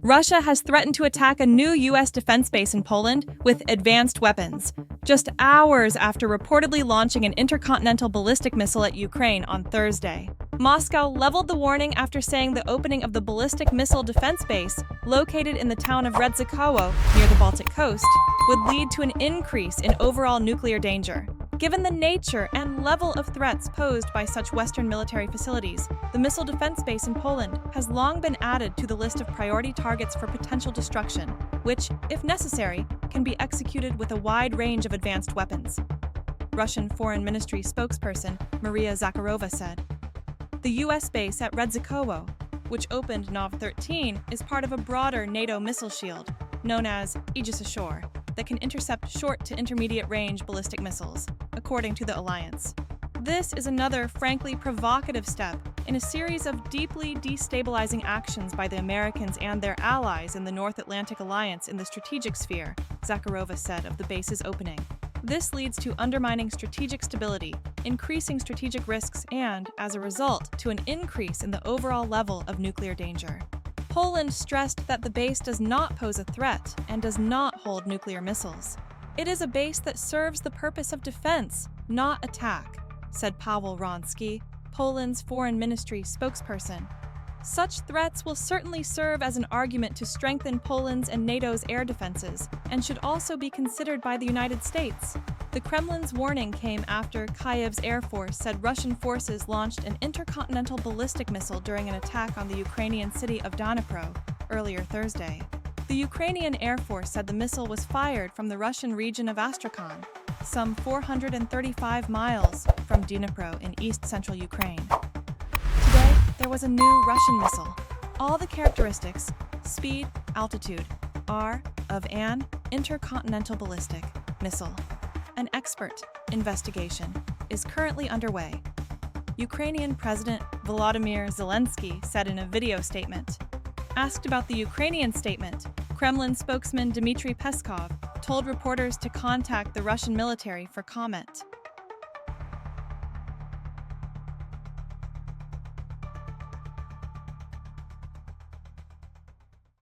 Russia has threatened to attack a new U.S. defense base in Poland with advanced weapons, just hours after reportedly launching an intercontinental ballistic missile at Ukraine on Thursday. Moscow leveled the warning after saying the opening of the ballistic missile defense base, located in the town of Redzikowo near the Baltic coast, would lead to an increase in overall nuclear danger. Given the nature and level of threats posed by such Western military facilities, the missile defense base in Poland has long been added to the list of priority targets for potential destruction, which, if necessary, can be executed with a wide range of advanced weapons. Russian Foreign Ministry spokesperson Maria Zakharova said. The U.S. base at Redzikowo, which opened Nov 13, is part of a broader NATO missile shield, known as Aegis Ashore, that can intercept short to intermediate range ballistic missiles, according to the alliance. This is another frankly provocative step in a series of deeply destabilizing actions by the Americans and their allies in the North Atlantic Alliance in the strategic sphere, Zakharova said of the base's opening. This leads to undermining strategic stability, increasing strategic risks, and, as a result, to an increase in the overall level of nuclear danger. Poland stressed that the base does not pose a threat and does not hold nuclear missiles. It is a base that serves the purpose of defense, not attack, said Paweł Wronski, Poland's foreign ministry spokesperson. Such threats will certainly serve as an argument to strengthen Poland's and NATO's air defenses, and should also be considered by the United States. The Kremlin's warning came after Kyiv's Air Force said Russian forces launched an intercontinental ballistic missile during an attack on the Ukrainian city of Dnipro earlier Thursday. The Ukrainian Air Force said the missile was fired from the Russian region of Astrakhan, some 435 miles from Dnipro in east-central Ukraine. Today, there was a new Russian missile. All the characteristics, speed, altitude, are of an intercontinental ballistic missile. An expert investigation is currently underway. Ukrainian President Volodymyr Zelensky said in a video statement. Asked about the Ukrainian statement, Kremlin spokesman Dmitry Peskov told reporters to contact the Russian military for comment.